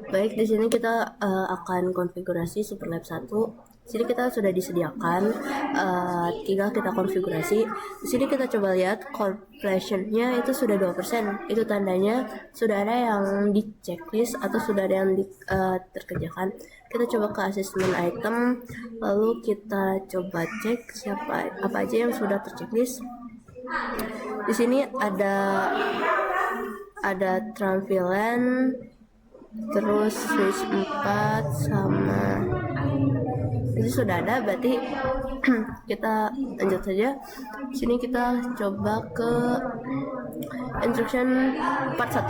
Baik, di sini kita akan konfigurasi Superlab 1. Di sini kita sudah disediakan, tinggal kita konfigurasi. Di sini kita coba lihat completion-nya itu sudah 2%. Itu tandanya sudah ada yang di checklist atau sudah ada yang terkerjakan. Kita coba ke assessment item, lalu kita coba cek apa aja yang sudah terchecklist. Di sini ada Transvillain, terus switch 4 sama itu sudah ada, berarti kita lanjut saja. Sini kita coba ke instruction part 1.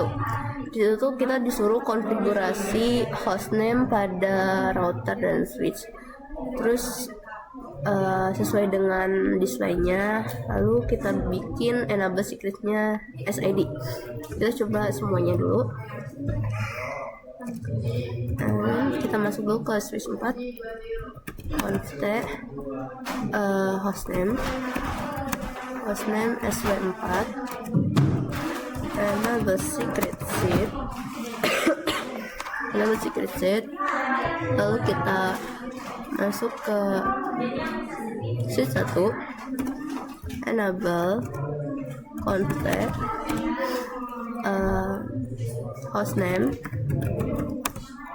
Di situ tuh kita disuruh konfigurasi hostname pada router dan switch, terus sesuai dengan displaynya, lalu kita bikin enable secretnya SID. Kita coba semuanya dulu. Kita masuk dulu ke switch 4, conft hostname sw4, enable secret seed, lalu kita masuk ke switch 1, enable config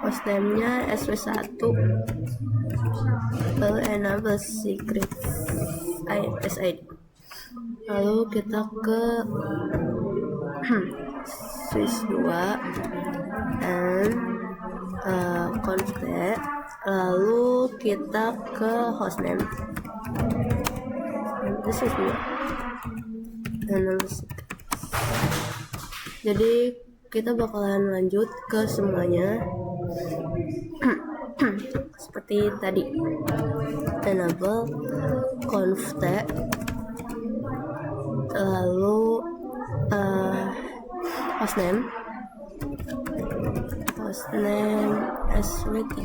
hostname-nya sw1, lalu enable secret SID, lalu kita ke switch 2 and config, lalu kita ke hostname switch 2 enable secret. Jadi kita bakalan lanjut ke semuanya seperti tadi, enable config, lalu hostname sw3,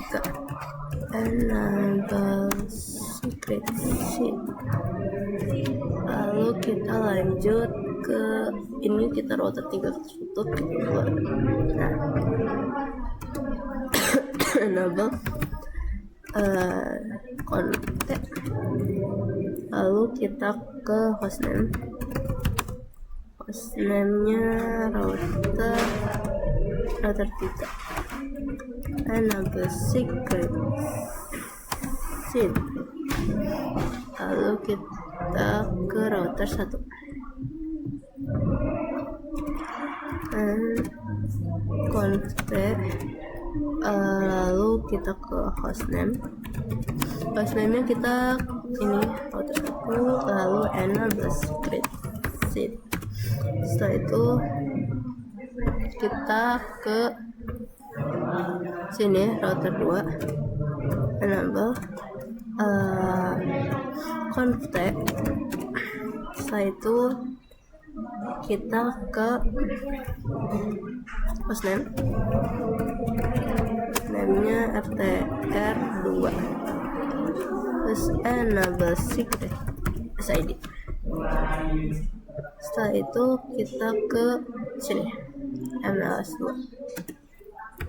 enable secret seed, lalu kita lanjut ke ini, kita router 3 tertutup, nah enable config, lalu kita ke hostname-nya router 3, enable secret seed, lalu kita ke router 1 config, lalu kita ke hostname-nya kita ini router 1, lalu enable secret seed. Setelah itu kita ke sini router 2, enable config. Setelah itu kita ke hostname-nya RTR2, terus enable secret SID. Setelah itu kita ke sini MLS2,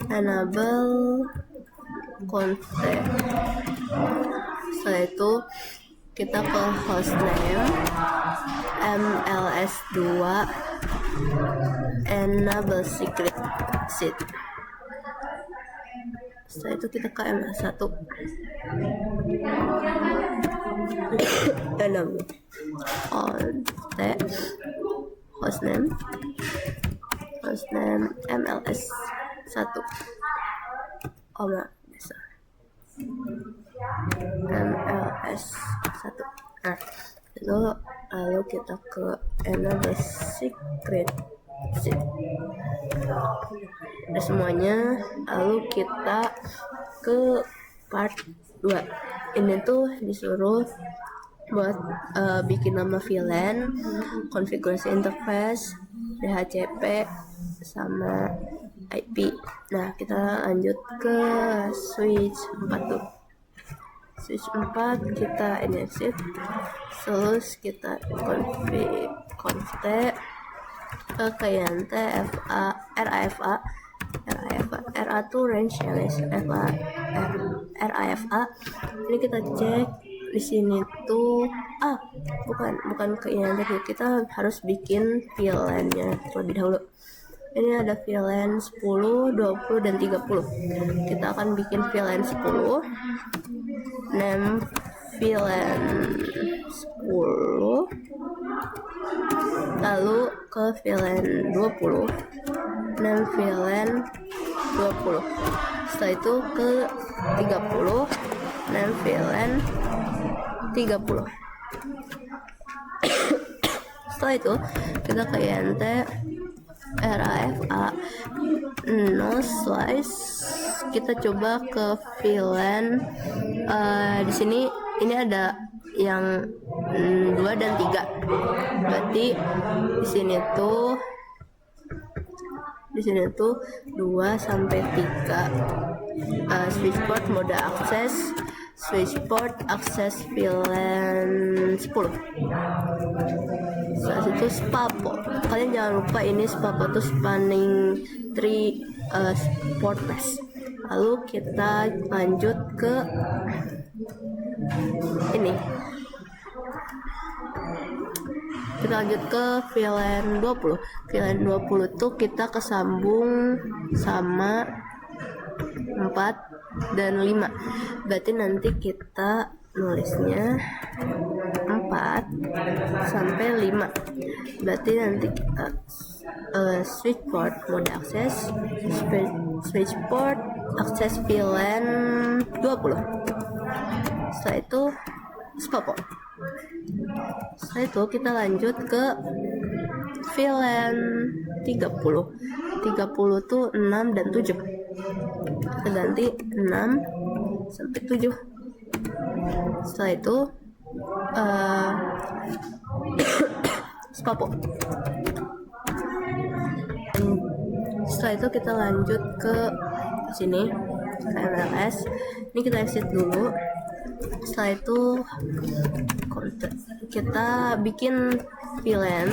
enable config. Setelah itu kita ke hostname MLS2, enable secret seed. Setelah itu kita ke MLS1, enable hostname MLS1, MLS1. Nah, itu lalu kita ke enable secret seed. Nah, semuanya, lalu kita ke part 2. Ini tuh disuruh buat bikin nama VLAN, konfigurasi interface, DHCP, sama IP. Nah, kita lanjut ke switch 4 tuh. Switch 4 kita exit, terus kita config ke client RAFA RA tuh range alias, RAFA. Ini kita cek di sini tuh bukan ke ini tadi, kita harus bikin VLAN-nya terlebih dahulu. Ini ada VLAN 10, 20, dan 30. Kita akan bikin VLAN 10, name VLAN 10, lalu ke VLAN 20, name VLAN 20. Setelah itu ke 30, name VLAN 30. Setelah itu kita ke INT RAFA no slice, kita coba ke VLAN. Di sini ini ada yang 2 dan 3, berarti di sini tuh 2 sampai 3. Switch port mode akses, switch port akses VLAN 10. Setelah itu SPAPO, kalian jangan lupa ini SPAPO itu spanning tree port path. Lalu kita lanjut ke ini, kita lanjut ke VLAN 20. VLAN 20 tuh kita kesambung sama 4 dan 5, berarti nanti kita nulisnya 4 sampai 5, berarti nanti kita switch port mode akses, switch port akses VLAN 20. Setelah itu SPAPO. Setelah itu kita lanjut ke VLAN 30. 30 tuh 6 dan 7. Kita ganti 6 sampai 7. Setelah itu SPAPO. Setelah itu kita lanjut ke sini, MLS. Ini kita exit dulu. Setelah itu kita bikin VLAN.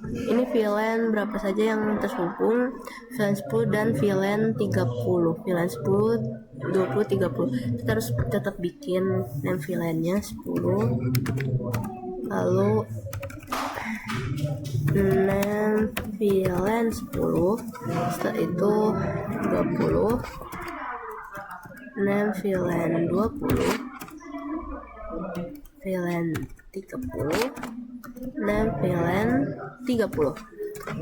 Ini VLAN berapa saja yang terhubung, VLAN 10 dan VLAN 30. VLAN 10, 20, 30. Kita harus tetap bikin name VLAN-nya 10. Lalu name VLAN 10. Setelah itu 20. Name VLAN 20. VLAN 30, name VLAN 30.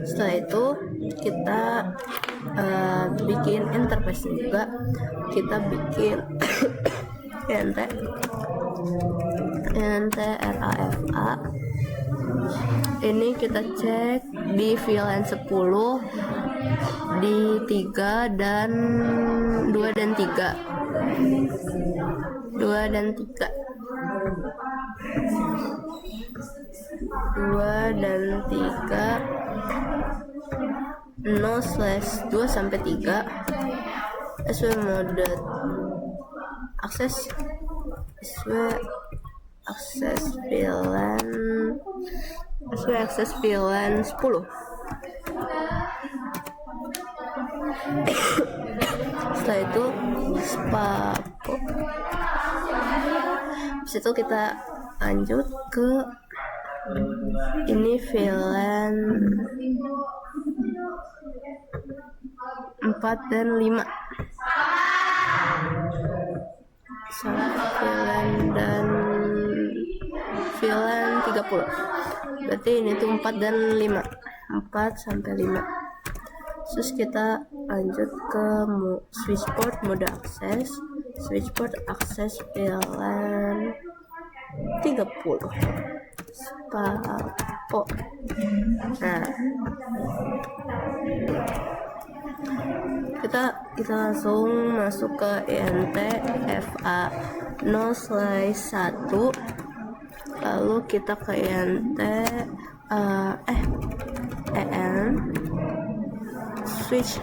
Setelah itu kita bikin interface juga. Kita bikin INT RAFA. Ini kita cek di VLAN 10, di 3 dan 2 dan 3. 2 dan 3. 2 dan 3 0/2 sampai 3 SW mode akses, SW akses VLAN 10. Setelah itu SPAPO. Habis itu kita lanjut ke ini VLAN 4 dan 5. VLAN 30. Berarti ini tuh 4 dan 5. 4 sampai 5. Terus kita lanjut ke switch port mode akses, switch port akses VLAN 30. SPAPO. Nah, kita langsung masuk ke INT FA 0/1. Lalu kita ke INT EN switch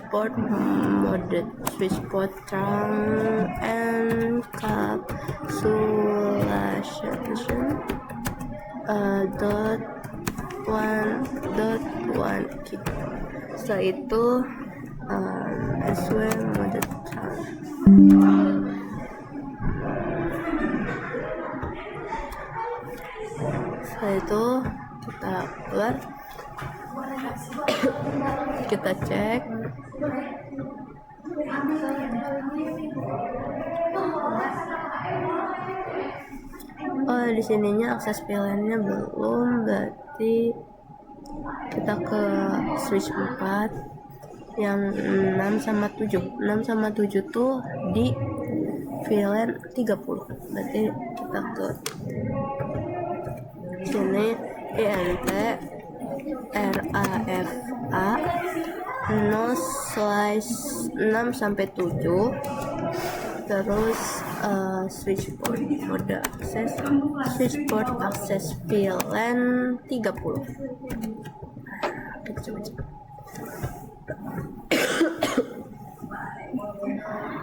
port mode, switch port trunk and capsulation .1 key. Setelah itu as well mode time. Setelah itu kita keluar, kita cek. Oh, di sininya akses VLAN-nya belum, berarti kita ke switch 4 yang 6 sama 7. 6 sama 7 tuh di VLAN 30. Berarti kita ke sini INT RAFA 0/6 sampai 7, terus switchboard mode akses, switchboard akses VLAN 30. Kita coba cek.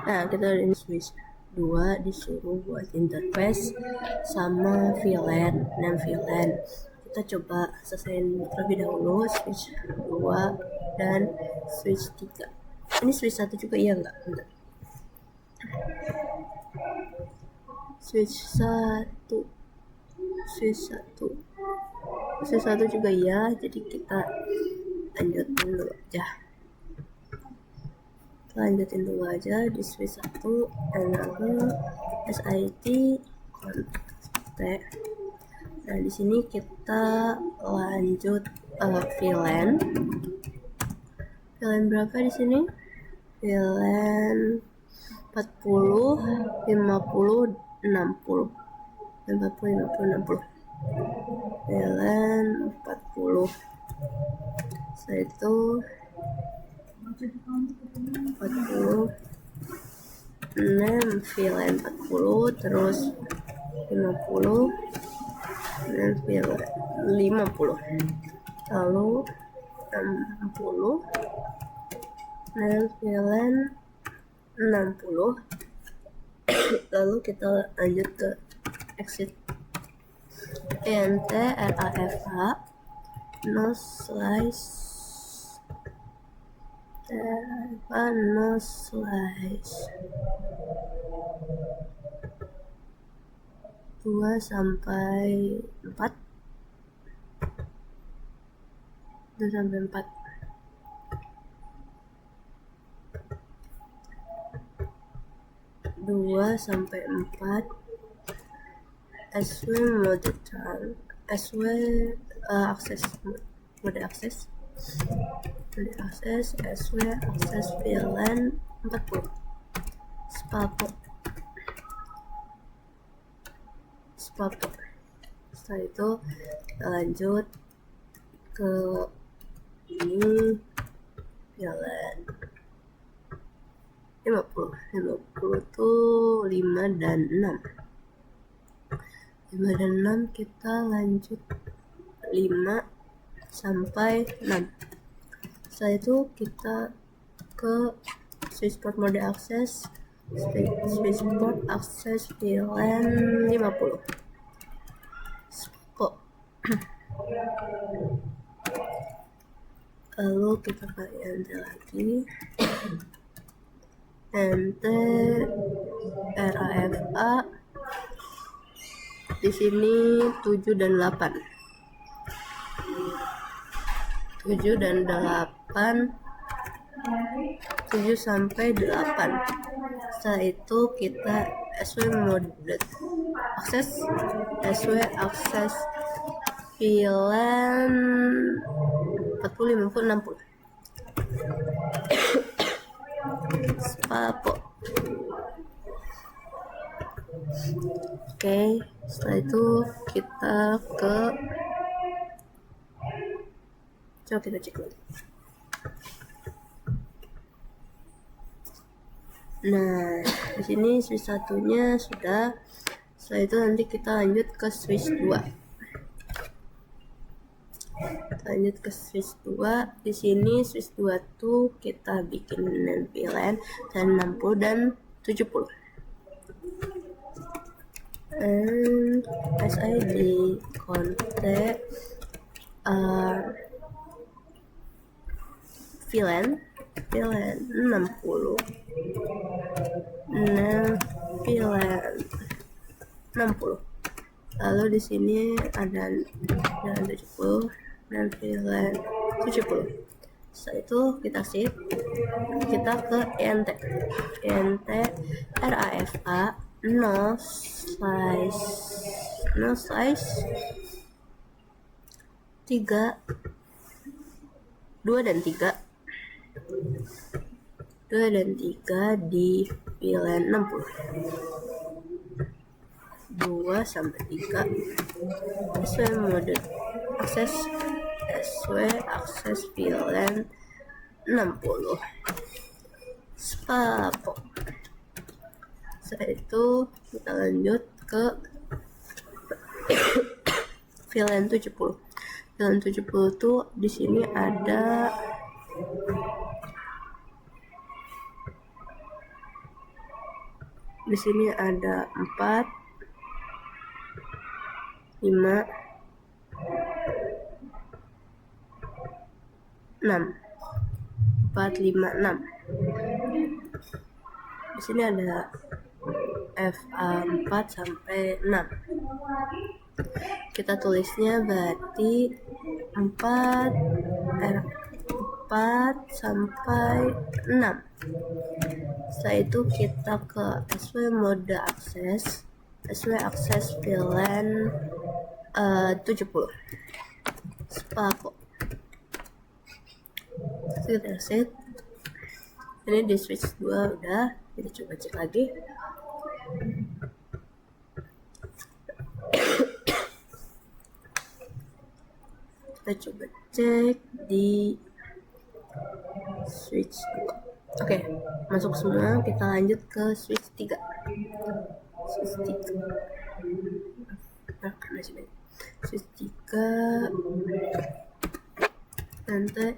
Nah, kita udah switch 2 disuruh buat interface sama VLAN dan VLAN. Kita coba selesaiin terlebih dahulu switch 2 dan switch 3. Ini switch 1 juga iya enggak? Bentar. Switch 1 juga iya, jadi kita lanjutin dulu aja di switch 1 enable SIT contact. Nah, di sini kita lanjut VLAN berapa di sini? VLAN 40, 50, 60. 60. VLAN 40. Setelah itu 40 VLAN 40, terus 50 dan VLAN 50, lalu 60 dan VLAN 60. Lalu kita lanjut ke exit INT RAFA no slice 2 sampai 4. 2 sampai 4. SW mode time, SW mode akses, SW akses VLAN 40. Spapo. Setelah itu kita lanjut ke ini VLAN 50 tuh 5 dan 6. 5 dan 6 kita lanjut 5 sampai 6. Setelah itu kita ke switchboard mode akses, switchboard akses VLAN 50. Lalu kita pakai enter lagi. Enter RAFA di sini 7 dan 8. 7 dan 8. 7 sampai 8. Setelah itu kita SW mode akses, SW akses VLAN 40, 50, 60. Spapo. Oke, setelah itu kita coba kita cek lagi. Nah, di sini switch satunya sudah. Setelah itu nanti kita lanjut ke switch 2. Di sini switch 2 tuh kita bikin VLAN dan 60 dan 70. And SID contact VLAN VLAN 60, NAND VLAN 60. Lalu di sini ada VLAN 70 dan VLAN 70. Setelah itu kita save, kita ke int RAFA no slice 3 2 dan 3 di VLAN 60. 2 sampai 3 sesuai mode akses VLAN 60 spapo. Setelah itu kita lanjut ke VLAN 70. VLAN 70 itu di sini ada di sini ada 4 5 6 4 5 6. Di sini ada FA 4 sampai 6. Kita tulisnya berarti 4 sampai 6. Setelah itu kita ke SW mode akses VLAN 70 spapo. Kita set. Ini di switch 2 udah, kita coba cek lagi. Kita coba cek di switch 2. Oke, masuk semua. Kita lanjut ke switch 3. Nah, karena sini switch 3 nanti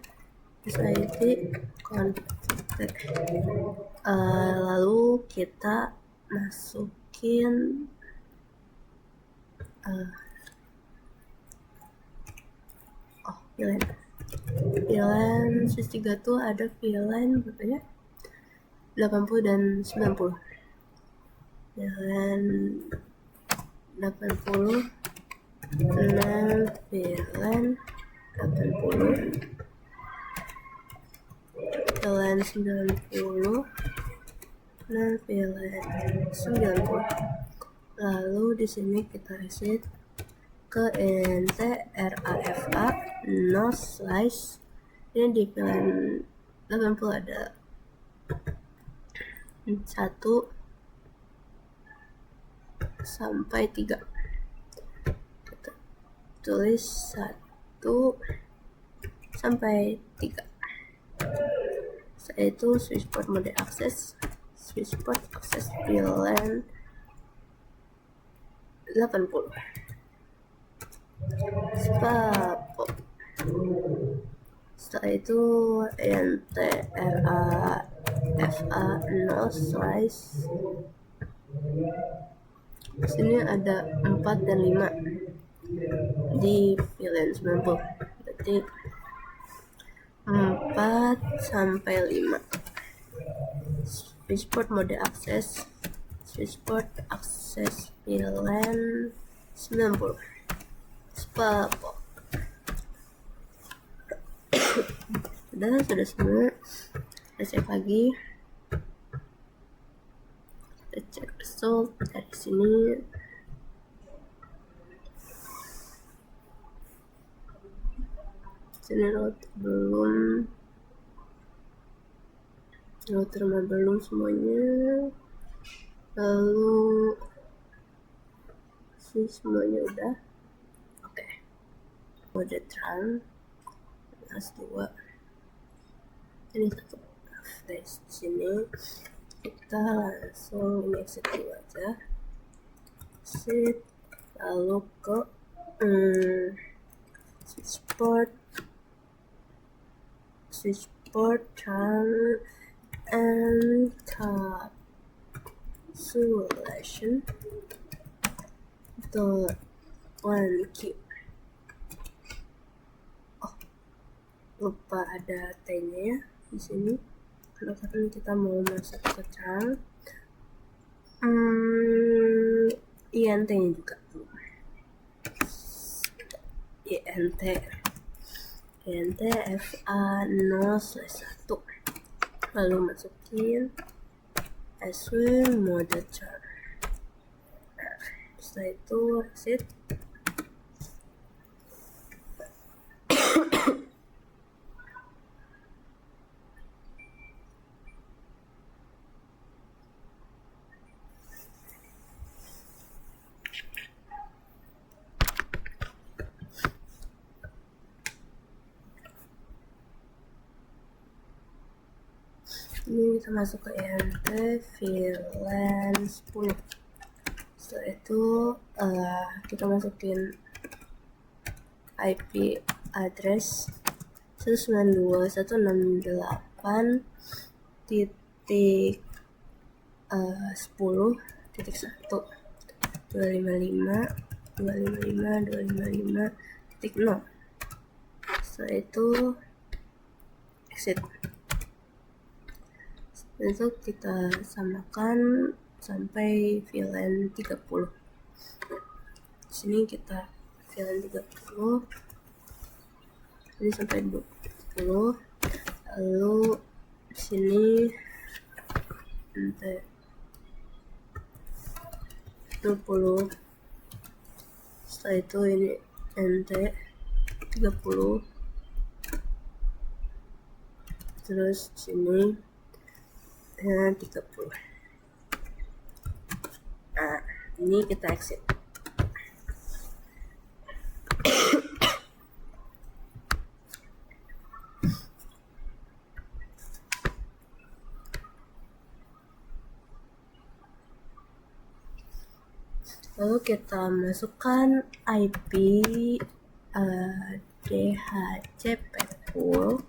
SID config. Lalu kita masukin VLAN switch 3 tuh ada VLAN berapa ya? 80 dan 90. VLAN 80 dan VLAN 80, VLAN 90 dan VLAN 90. Lalu di sini kita reset ke int RAFA no slice. Ini di VLAN 80 ada 1 sampai 3. Kita tulis 1 sampai 3. Setelah itu switchport mode akses VLAN 80 spapo. Setelah itu int RAFA no slice. Sini ada 4 dan 5 di VLAN 90. Berarti 4 sampai 5. Switchport mode akses VLAN 90 spapo. Sudah semua. Kita cek lagi. Kita cek result dari sini. Sini router belum semuanya. Lalu semuanya udah. Oke. Mode trans S2. Ini satu di sini. Kita langsung ini exit dulu aja. Exit, lalu ke switchport and capsulation dot 1Q. Lupa ada T-nya ya di sini. pendekatan kita mau masuk ke term INT nya juga INT FA0/1, lalu masukin assume mode term. Setelah itu exit. Ini kita masuk ke INT VLAN 10. Setelah itu kita masukin IP address 192.10.10.255.255.255.0. Setelah itu exit. Setelah itu kita samakan sampai VLAN 30. Di sini kita VLAN 30 ini sampai 20. Lalu di sini nanti 20. Setelah itu ini NT 30. Terus di sini 30. Nah, ini kita exit. Lalu kita masukkan IP DHCP pool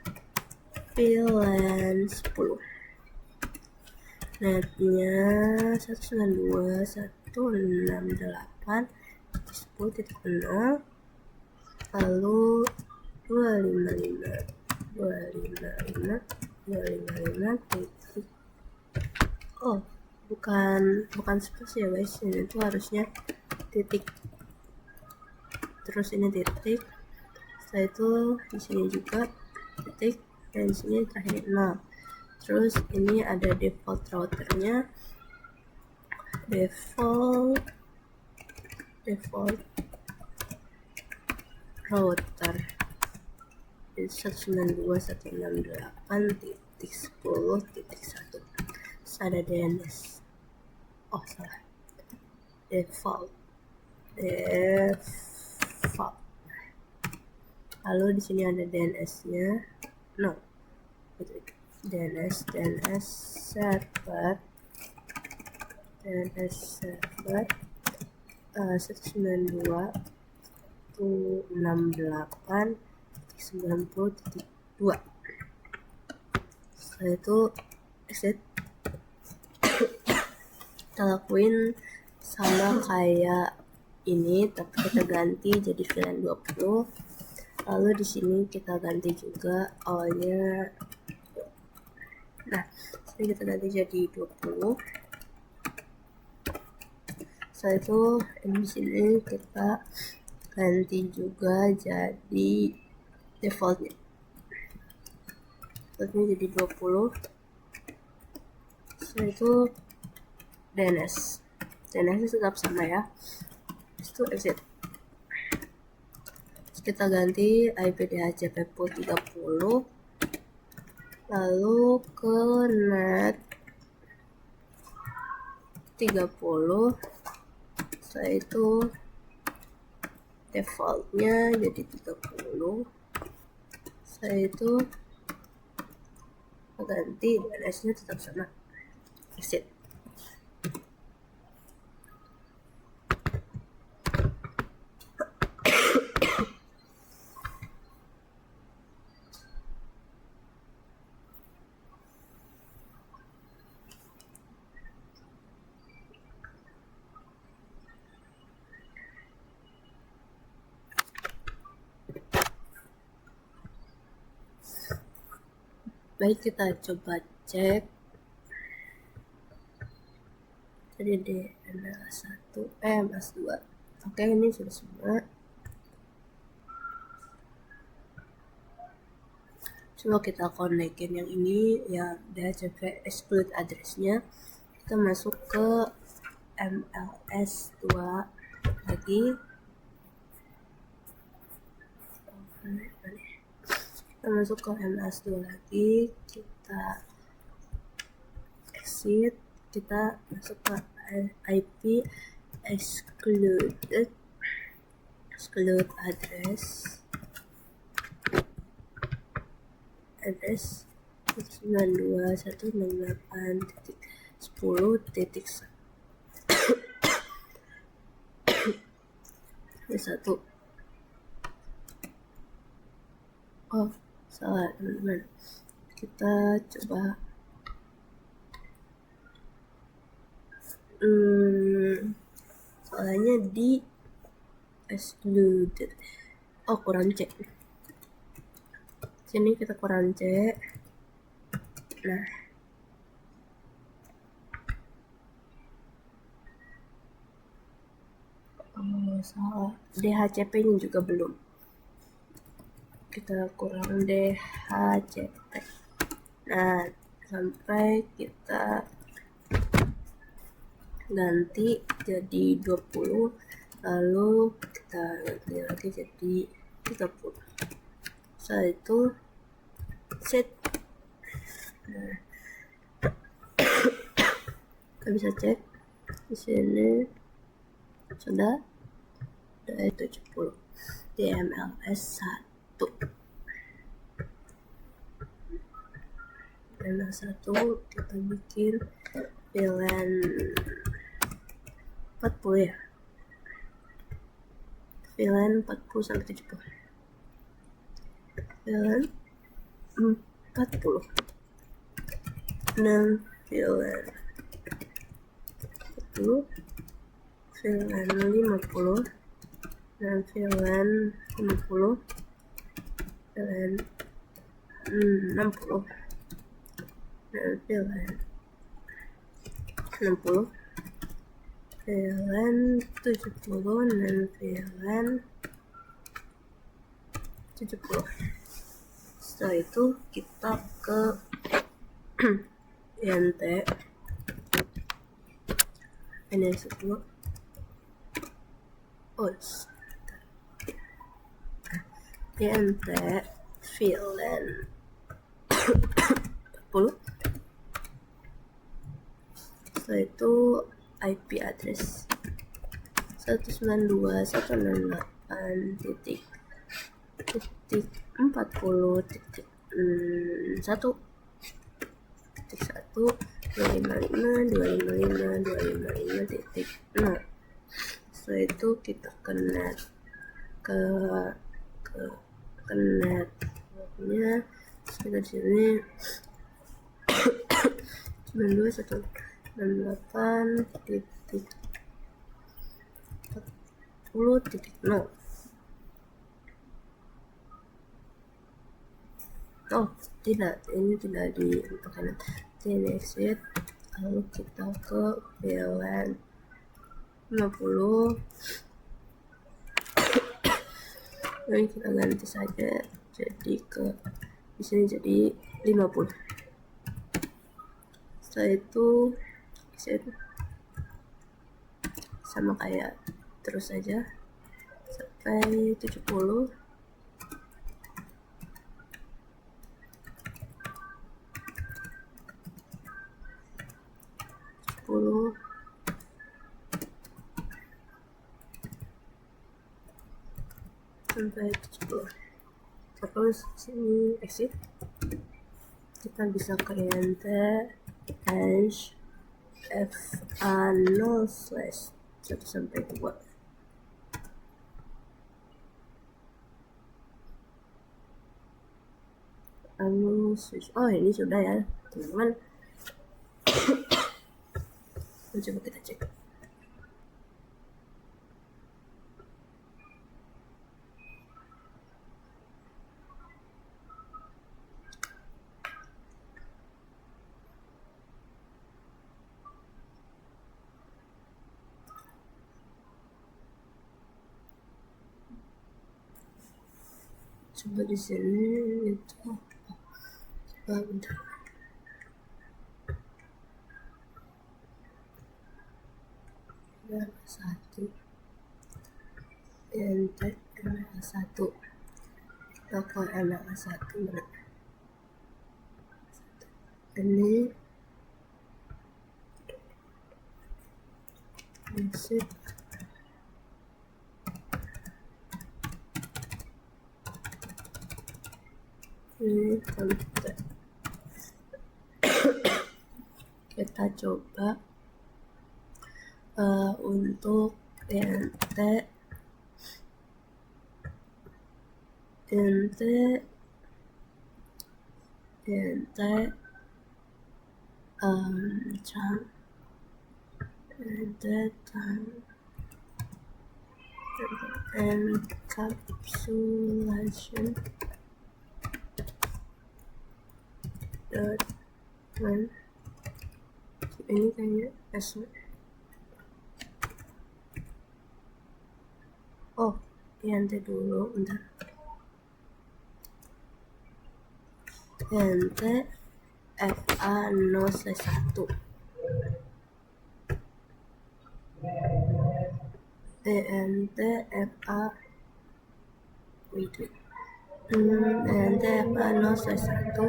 VLAN 10. Netnya 192.168.10.0, lalu 255.255.255. Oh, bukan space ya guys, ini tuh harusnya titik, terus ini titik, setelah itu di sini juga titik, dan di sini terakhir 0. Terus ini ada default routernya, default router 192.168.10.1. Ada DNS, oh salah, default. Lalu di sini ada DNS-nya, DNS server 192.168.90.2. Setelah itu exit. Kita lakuin sama kayak ini, tapi kita ganti jadi VLAN 20. Lalu di sini kita ganti juga awalnya. Nah, sini kita ganti jadi 20. Setelah itu di sini kita ganti juga jadi defaultnya jadi 20. Setelah itu DNS tetap sama ya. Itu exit. Terus kita ganti IP DHCP pool 30, lalu ke net 30. Setelah itu defaultnya jadi 30. Setelah itu ganti DNS-nya tetap sama, exit. Baik, kita coba cek. Jadi D MS1 MS2. Oke, ini sudah semua. Coba kita connectin yang ini ya, DHCP exclude addressnya. Kita masuk ke MLS2 lagi. Kita masuk ke MLS2 lagi, kita exit, kita masuk ke IP exclude address 92168.10.1. Oh, salah teman-teman. Kita coba soalnya di excluded. Oh, kurang C. Sini kita kurang C. Nah, salah. DHCP nya juga belum. Kita kurang DHCP. Nah, sampai kita ganti jadi 20, lalu kita ganti lagi jadi 30. Setelah itu set. Nah, kita bisa cek di sini sudah 70 di MLS 1. MLS 1 kita bikin VLAN 40 ya. VLAN 40 sampai 70. VLAN 40. Dan VLAN 40. VLAN 50. Dan VLAN 50. VLAN 60. Dan VLAN 60. VLAN 70 dan VLAN 70. Setelah itu kita ke INT ini 10. INT VLAN 40. Setelah itu IP address 192.168.1.1.255.255.255.0. Setelah itu kita connect ke networknya. Kita di sini 92.168.40.0. Oh, tidak, ini tidak dipakai. Ini exit, lalu kita ke VLAN 50. Lalu kita ganti saja jadi ke di sini jadi 50. Setelah itu exit, sama kayak terus saja sampai 70. Sampai 70. Terus sini exit, kita bisa ke INT hash FA0/1-2. Lalu switch. Oh, ini sudah ya teman-teman. Coba kita cek. coba di sini itu coba bentar. Satu enter ML1 kita ke ML1 ini visit ini konten. Kita coba untuk int time encapsulation dot one ini kayaknya password. Oh, int dulu, bentar. int fa0/1 int fa wait int fa0/1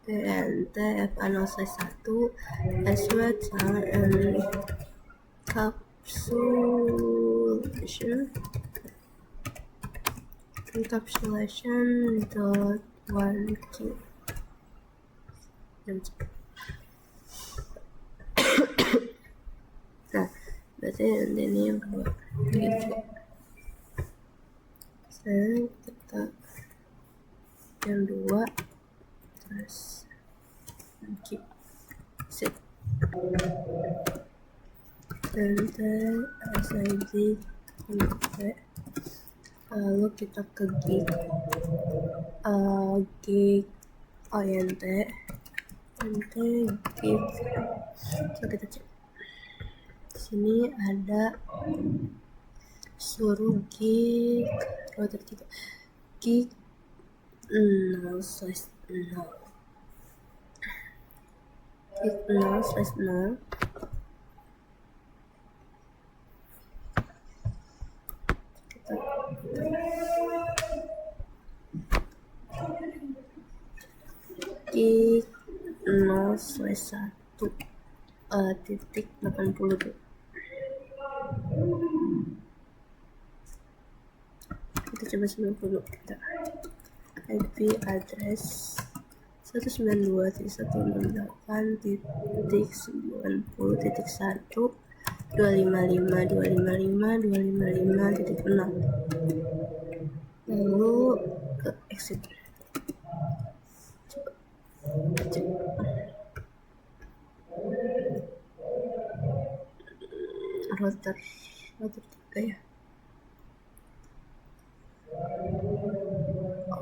int fa0/1 password encapsulation dot one key. Nah, berarti ini yang kedua gitu. Sekarang kita yang dua terus keep set enter sid kontak, lalu kita ke gig int gig. Coba kita cek di sini ada suruh gig router kita gig 0/0 gig 0/0 gig 0/1 titik 80 tuh. Kita coba 90 kita IP address 192.168.90.1 255.255.255.6 lalu ke exit. Router 3 ya.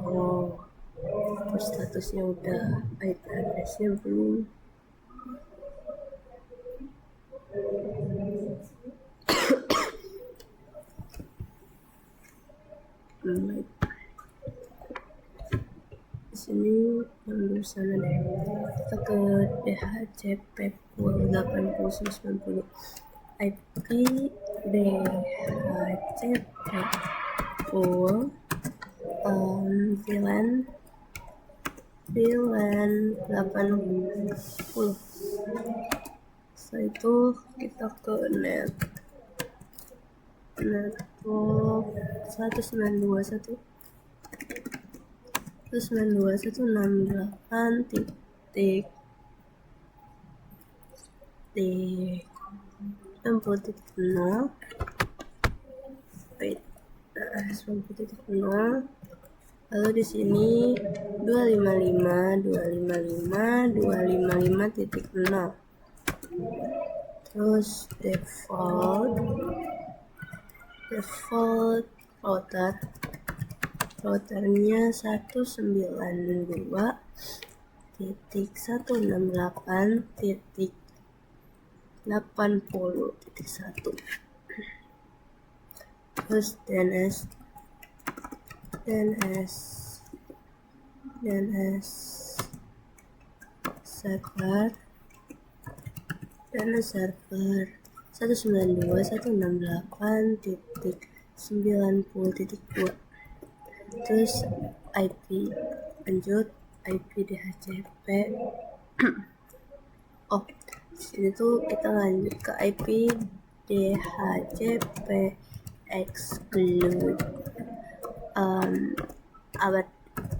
Oh, statusnya udah, IP addressnya belum. Di sini yang di sana deh, kita ke DHCP pool 8090 IP DHCP pool VLAN 80. Setelah itu kita ke network 192.168.60.0 lalu di sini 255.255.255.0 terus default routernya 192.168.80.1 terus DNS DNS server 192.168.90.2, terus IP lanjut IP DHCP. Oh, sini tuh kita lanjut ke IP DHCP exclude abad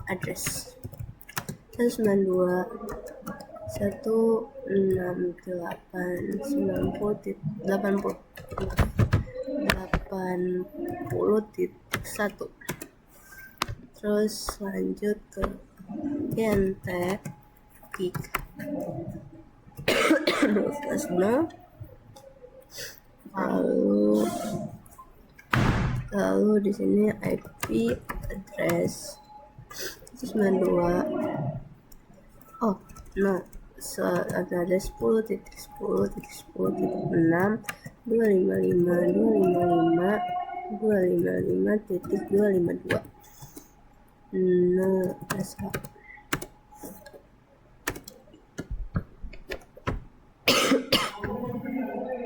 address 192.168.80.1, terus lanjut ke int gig lalu di sini IP address 192. Oh, no, ada 10.10.10.6 255.255.255.252. No, SH.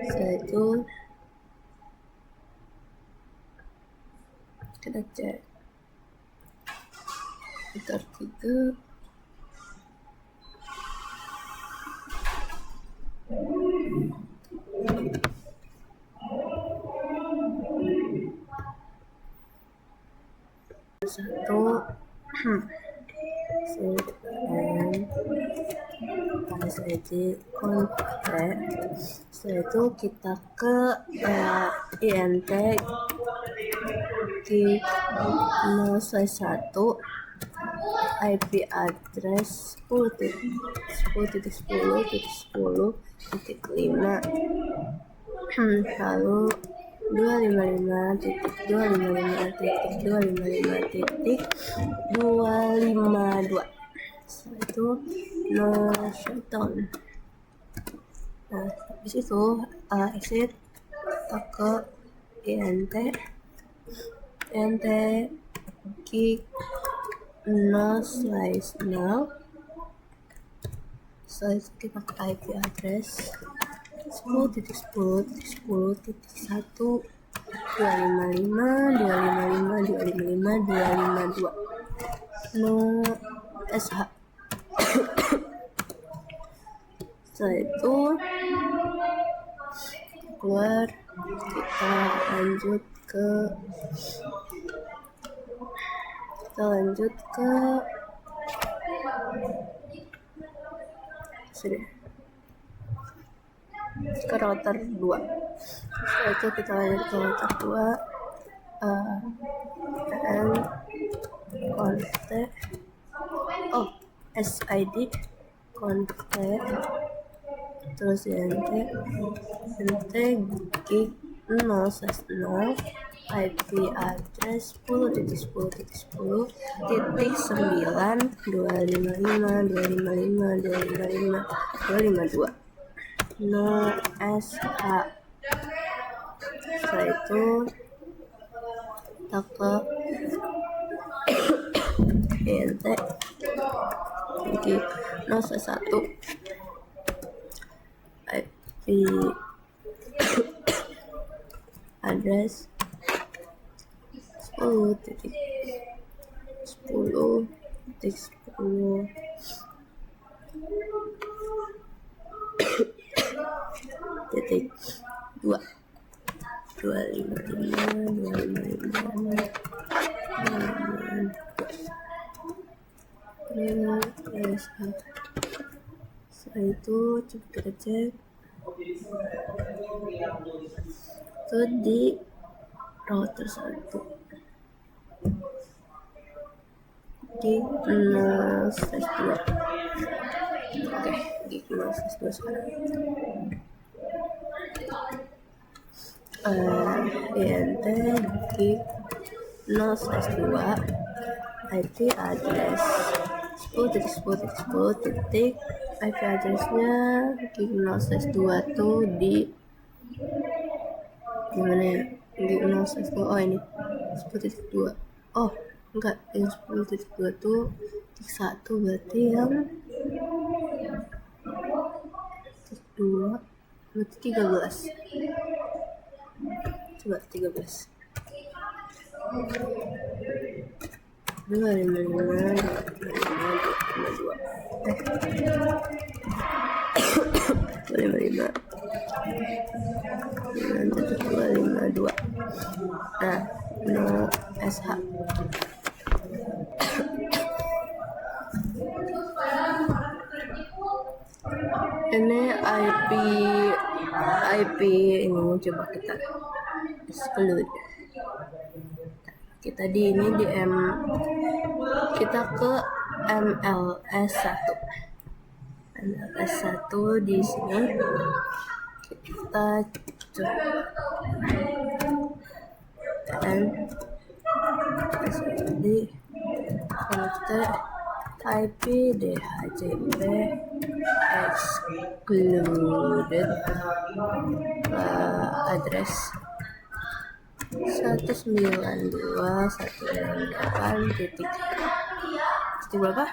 Setelah itu kita cek filter 3. Setelah itu kita ke int gig 0/1 IP address 10.10.10.10.5 lalu 255.255.255.252. Setelah itu no shutdown. Nah, habis itu exit ke int gig 0/0. Setelah itu kita ke IP address 10.10.10.1 255.255.255.252 no SH. Setelah itu keluar, kita lanjut ke sini ke router 2. Setelah itu kita lanjut ke router 2 config SID config, terus int gig 0/0 IP address 10.10.10.9.255.255.255.252 no SH. Setelah itu kita ke int gig 0/1 IP address 10.10.10.2 Setelah itu coba kita cek itu di router 1 gig 0/2. Oke, gig 0/2 sekarang. int gig 0/2 IP address 10.10.10. IP addressnya gig 0/2 tuh di gimana ya, gig 0/2. Oh, ini 10.2. Oh, enggak, yang 10.2 tuh titik 1 berarti yang titik 2 berarti 13. Coba 13. 255 nah no SH ini IP ini coba kita exclude. Kita di kita ke MLS1 di sini kita coba di connected IP DHCP excluded address 192.168 titik berapa?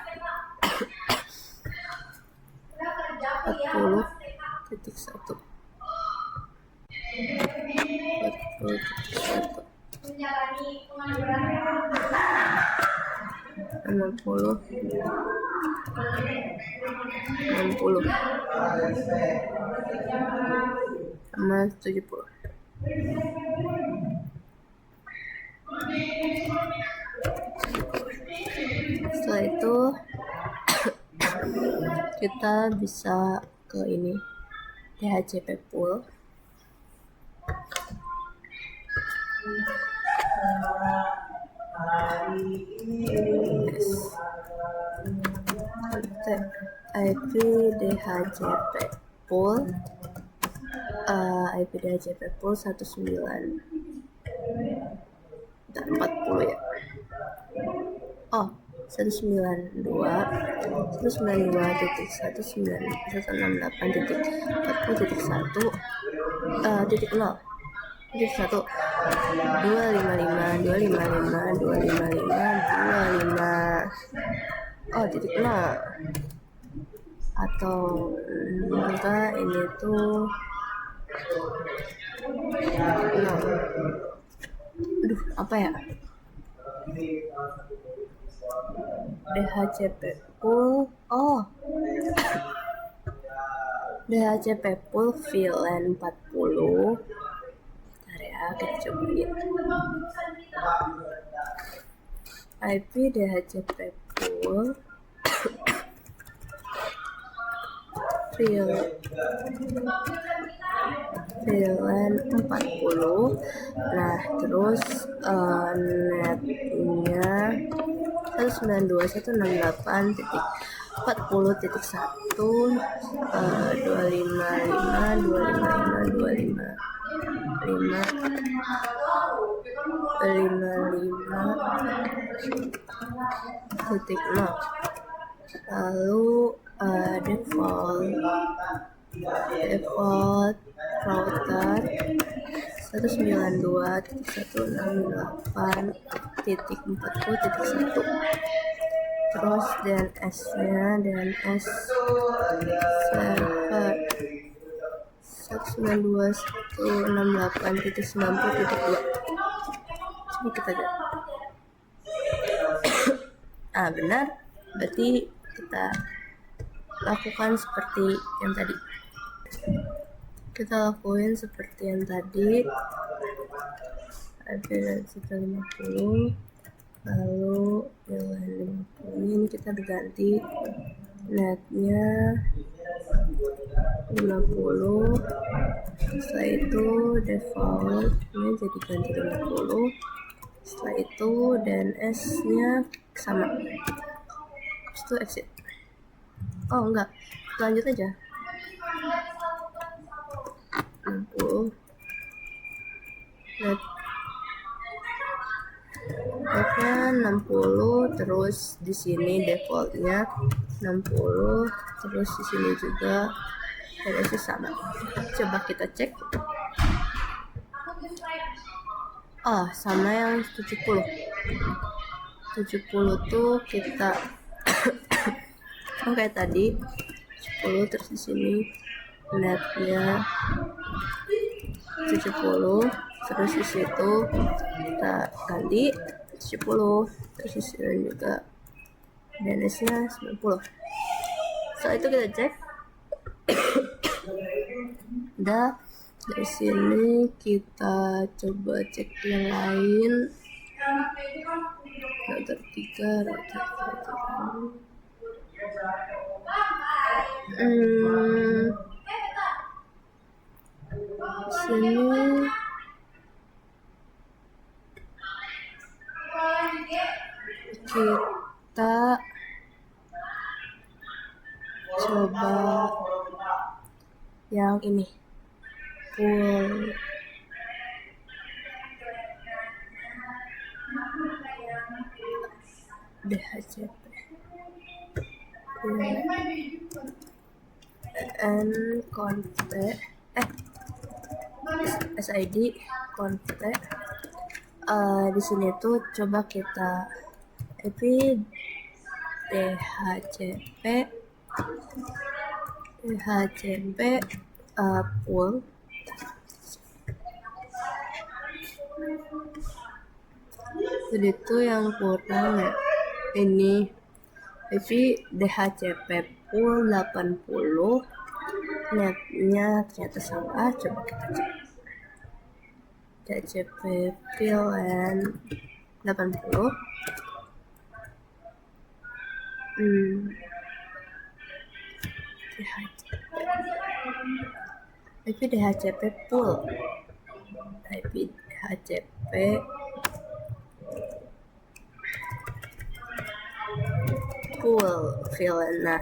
40.1 60 sama 70. Setelah itu kita bisa ke ini DHCP pool. IP DHCP pool IP DHCP pool 40 ya. 192.168.1.1.1.0 atau enggak ini tuh apa ya, DHCP pool DHCP pool VLAN 40. Bentar ya, kita cobain IP DHCP pool VLAN 40. Nah terus netnya 192.168.255.255.0. Lalu default router 192.168.40.1. terus DNS nya DNS server 192.168.90.2. coba kita lihat. Benar, berarti kita lakukan seperti yang tadi. Kita lakuin seperti yang tadi. Ada 150, lalu yang 50 ini kita diganti netnya 50. Setelah itu defaultnya jadi ganti 50. Setelah itu DNS nya sama. Itu exit. Enggak, lanjut aja. 60 netnya 60, terus di sini defaultnya 60, terus di sini juga DNS sama. Coba kita cek. Sama yang 70. 70 tuh kita oke tadi 10, terus di sini netnya 70, terus di situ kita ganti 70, terus di sini juga balance-nya 90. Setelah itu kita cek. Udah, dari sini kita coba cek yang lain. Router 3, router 4. Sini kita coba yang ini, full DHCP and config SID config. Di sini tuh coba kita IP DHCP full. Jadi itu yang kurang ya, ini IP DHCP full 80, netnya ternyata salah. Coba kita cek DHCP VLAN 80. IP DHCP full, IP DHCP full VLAN. Nah,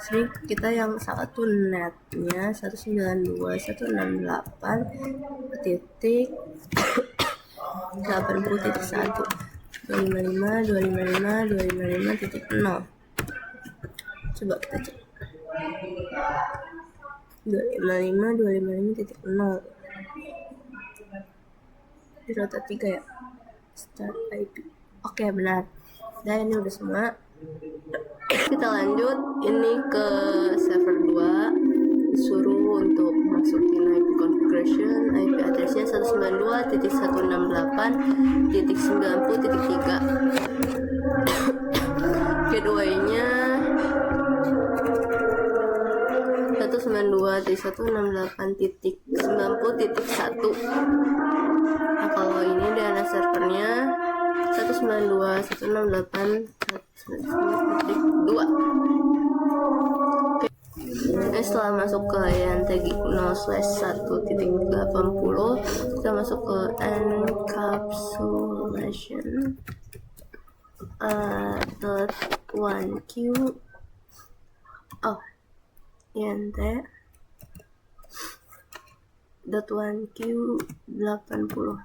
sini kita yang satu netnya 192.168.80.1 255.255.255.0. Coba kita cek 255.255.0 di router 3 ya, start IP. Oke, benar. Dan ini udah semua. Kita lanjut ini ke server 2, disuruh untuk masukin IP configuration. IP addressnya 192.168.90.3. gateway-nya 192.168.90.1. Nah, kalau ini DNS servernya 192.168.192. Setelah masuk ke YNTG 0/1.80, kita masuk ke encapsulation .1q YNT .1q 80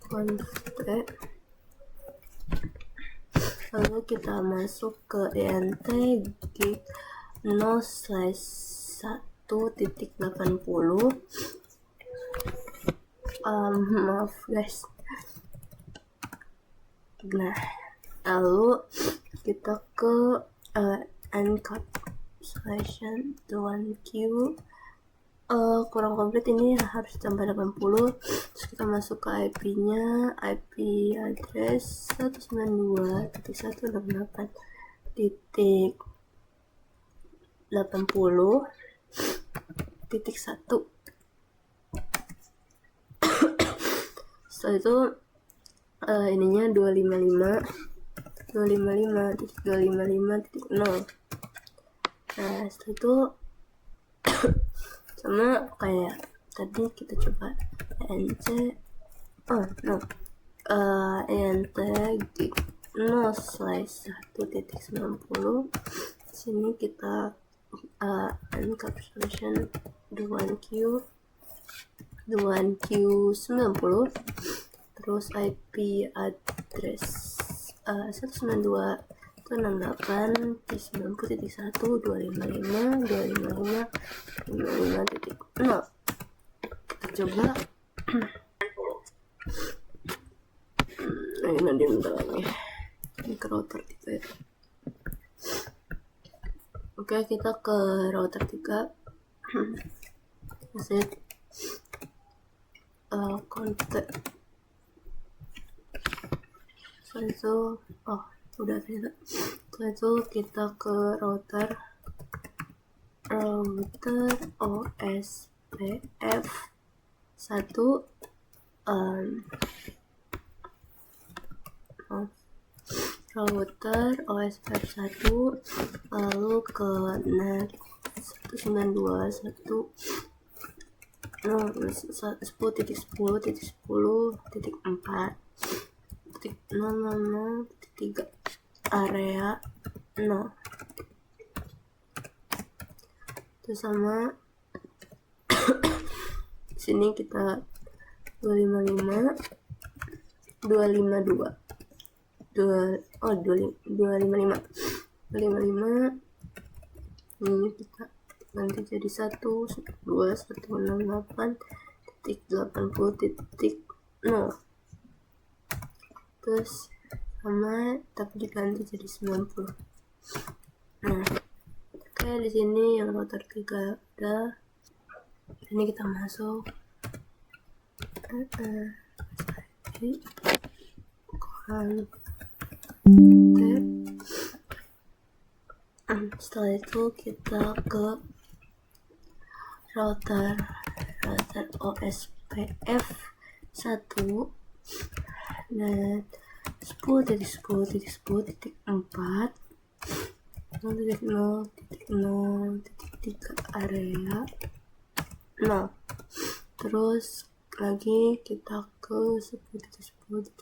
config. Lalu kita masuk ke ENT gig 0/1.80. Maaf guys. Nah, lalu kita ke encapsulation .1q. Kurang komplit, ini harus tambah 80. Terus kita masuk ke IP-nya, IP address 192.168.80.1. Setelah itu ininya 255.255.0. Nah, setelah itu sama kayak tadi, kita coba ENT gig 0/1.90. Sini kita encapsulation .1q 90, terus IP address 192.168.90.1 255.255.0. Kita coba nanti bentar lagi ini ke router 3 ya. Oke, kita ke router 3. Set kontak. Setelah itu udah ternyata. Setelah itu kita ke router OSPF 1 router OSPF 1 lalu ke NAT 192.10.10.10.4.000.3 area 0 itu sama. Sini kita 255 ini kita nanti jadi 192.168.80.0 terus sama tapi diganti jadi 90. Oke, di sini yang router 3 udah. Ini kita masuk setelah itu kita ke router OSPF 1 dan 10.10.10.4 0.0.0.3 area 0. Terus lagi kita ke 10.10.4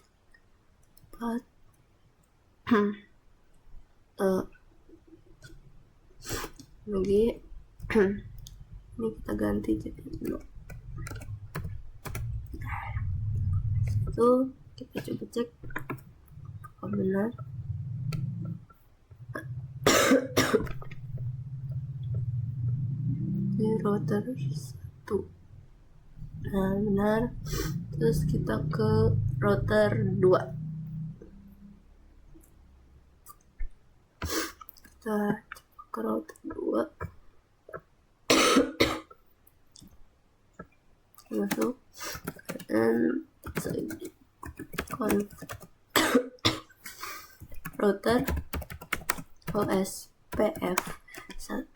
lagi ini kita ganti jadi 0. Itu kita coba cek apa benar. Di router 1 benar. Terus kita ke router 2. Kita ke router 2 masuk dan router OSPF 1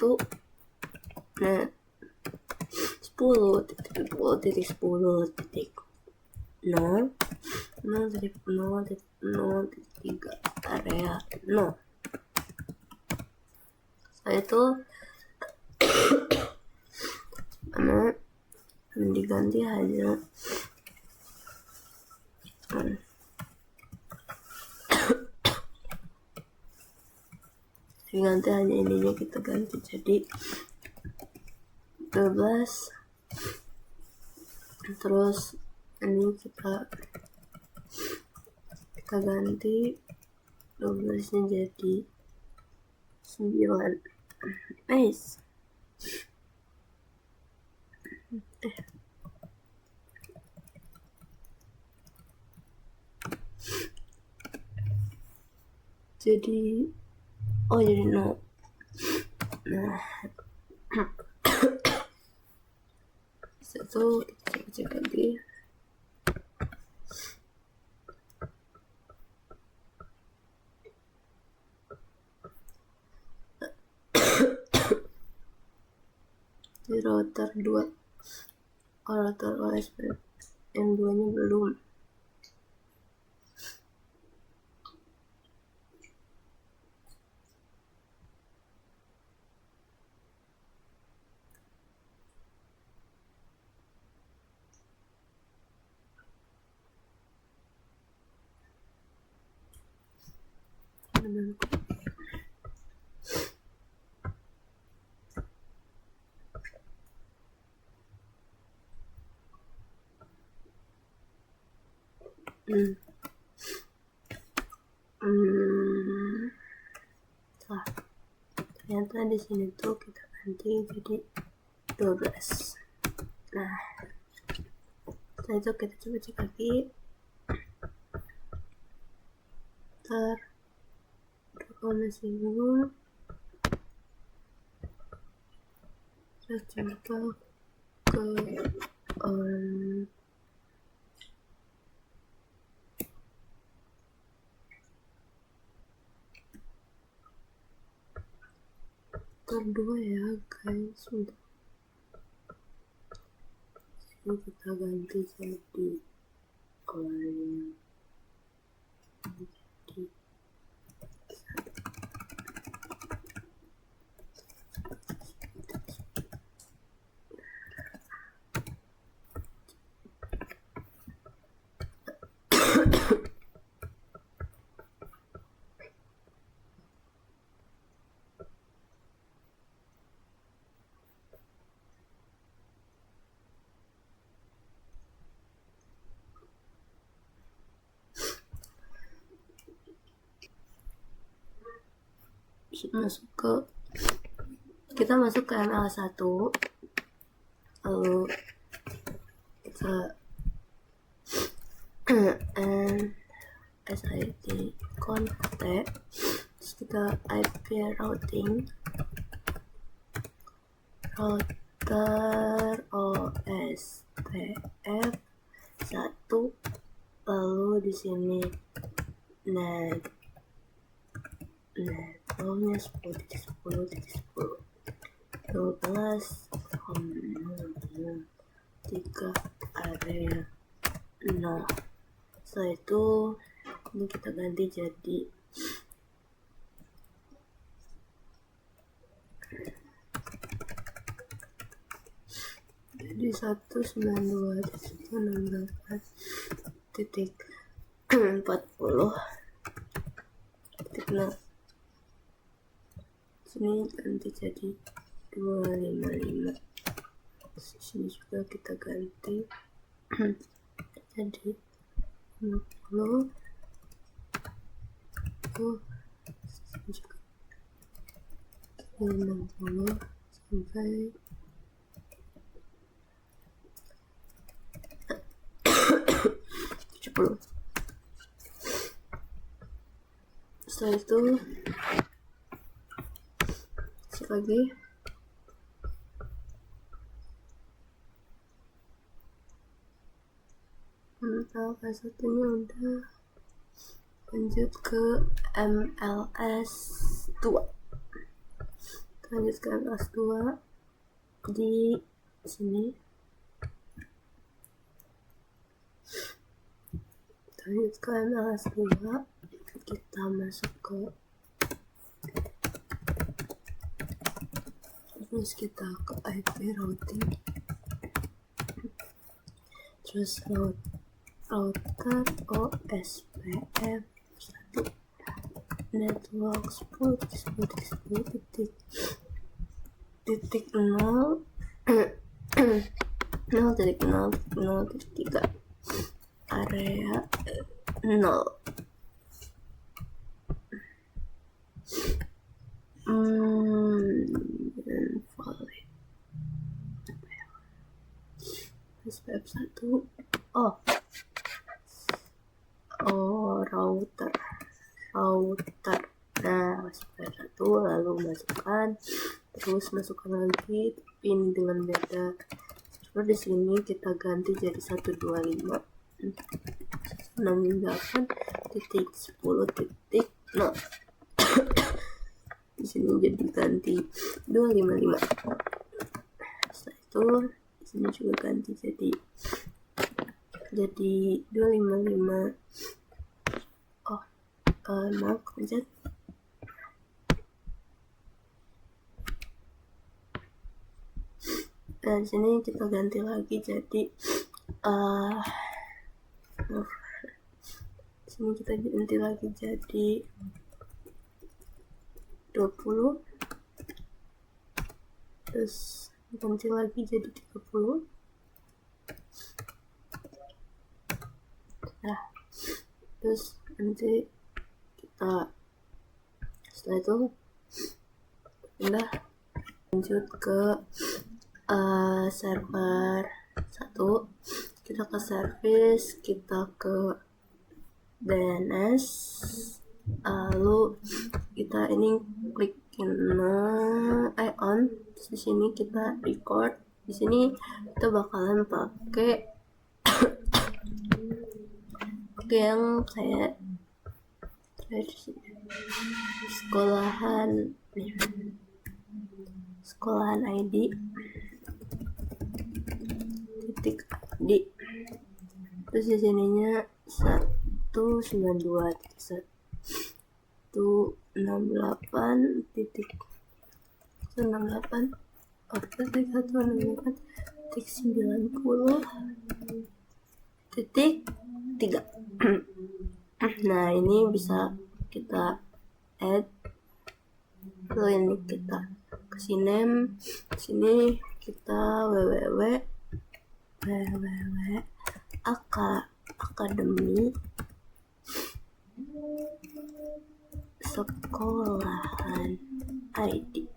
net 10.10.0.0.0.3 area 0. Setelah itu diganti hanya ininya kita ganti jadi 12. Terus ini kita ganti 12 nya jadi 9. Nice. Jadi jadi 0. Nah itu kita cek lagi. Di router 2 router OSPF yang 2 nya belum. Ternyata di sini tuh kita ganti jadi 12. Nah, setelah itu kita coba cek lagi. router berapa maksimum, terus coba ke kedua ya guys. Untuk ini kita ganti jadi kita masuk ke ML1, lalu kita SID contact, terus kita IP router OSPF 1, lalu di sini net nya 10.10.10 12,3 area 0. Setelah itu ini kita ganti jadi jadi 192.168.40. Sini ganti jadi 255. Sini juga kita ganti jadi 50. Sini juga 60 sampai 70. Setelah itu lagi satunya udah, lanjut ke MLS 2. Lanjut ke MLS 2 di sini. Lanjut ke MLS 2, kita masuk ke terus kita ke IP routing, terus router OSPF 1 network 10.10.0 0.0.0.3 area 0. SPF 1 router nah SPF 1, lalu masukkan lagi pin dengan beda. Terus di sini kita ganti jadi 125.168.10.0. Di sini jadi ganti 255. Setelah itu di sini juga ganti jadi 255. Maaf, pencet. Dan sini kita ganti lagi jadi sini kita ganti lagi jadi 20, terus ganti lagi jadi 30. Nah, terus nanti kita setelah itu udah lanjut ke server 1. Kita ke service, kita ke DNS, lalu kita ini klik on, terus di sini kita record. Di sini kita bakalan pakai yang kayak sekolahan ID titik ID, terus di sininya 192.168 titik 168 titik 168 titik 90 titik 3. Nah, ini bisa kita add, lalu ini kita kasih name. Sini kita akademi sekolahan ID.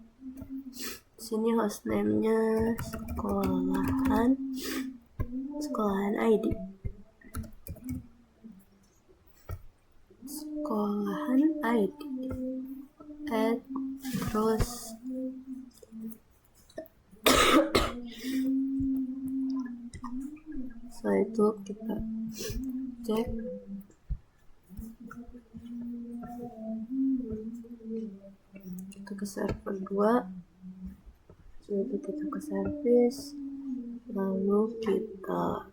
Sini hostname-nya sekolahan ID. Sekolahan ID. Add, terus setelah itu kita cek kita ke server 2, setelah itu kita ke service, lalu kita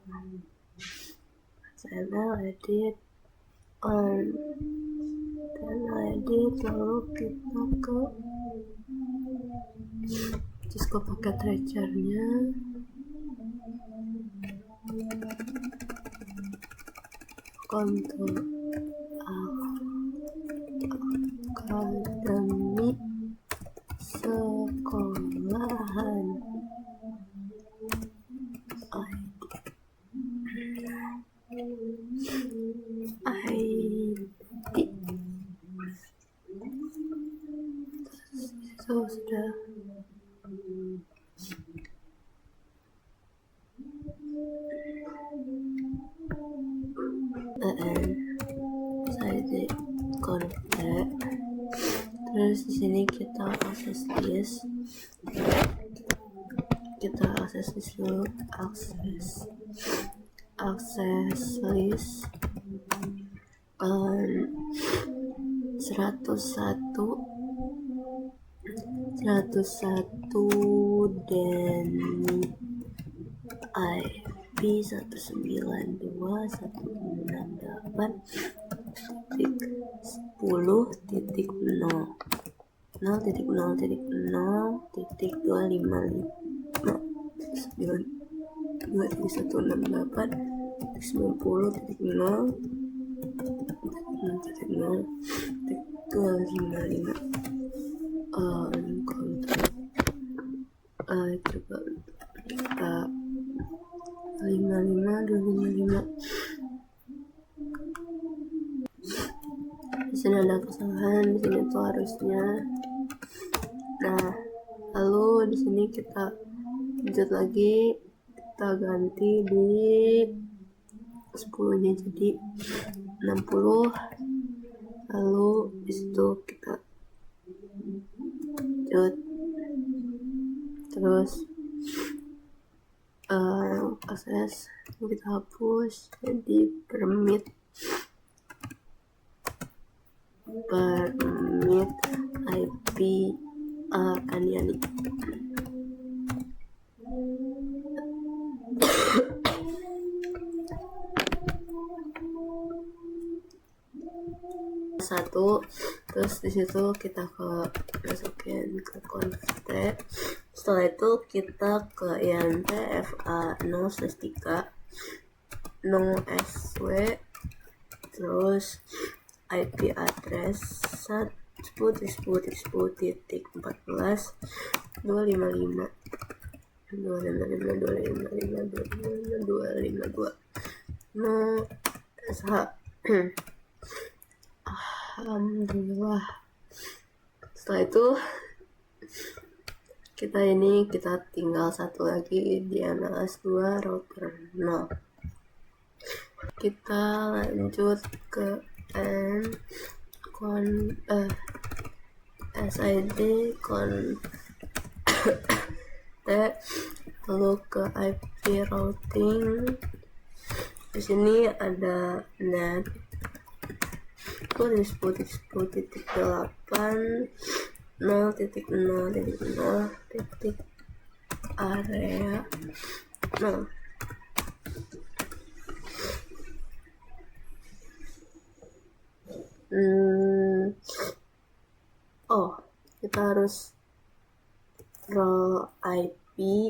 channel edit on edit, lalu kita ke Cisco paket tracer-nya, kontrol akademi sekolahan ID. So, sudah. Saya di kontak, terus di sini kita akses list, dulu, akses list 101 dan IP 1.0.1.255 coba kita 55255. Di sini ada kesalahan, di sini tuh harusnya. Nah, lalu di sini kita lanjut lagi, kita ganti di 10-nya jadi 60. Lalu di situ kita lanjut, terus akses kita hapus jadi permit IP Aniani. Satu, terus di situ kita masukin ke config. Setelah itu kita ke INTFA 0/3 0SW, terus IP address 10.10.10.14.255 no SH. Alhamdulillah. Setelah itu kita tinggal satu lagi di MLS 2 router 0. Kita lanjut ke SID lalu ke IP routing. Di sini ada net itu di 10.10.8 0.0.0 area 0. Kita harus router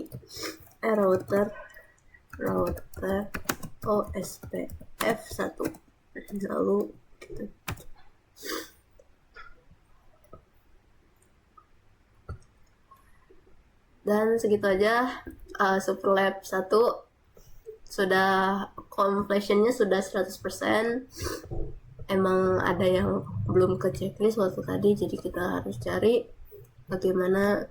OSPF1 lalu kita dan segitu aja. Superlab 1 sudah completionnya sudah 100%. Emang ada yang belum ke checklist waktu tadi, jadi kita harus cari bagaimana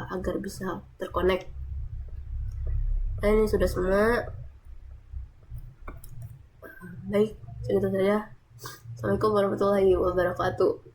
agar bisa terkonek. Dan ini sudah semua. Baik, segitu saja. Assalamualaikum warahmatullahi wabarakatuh.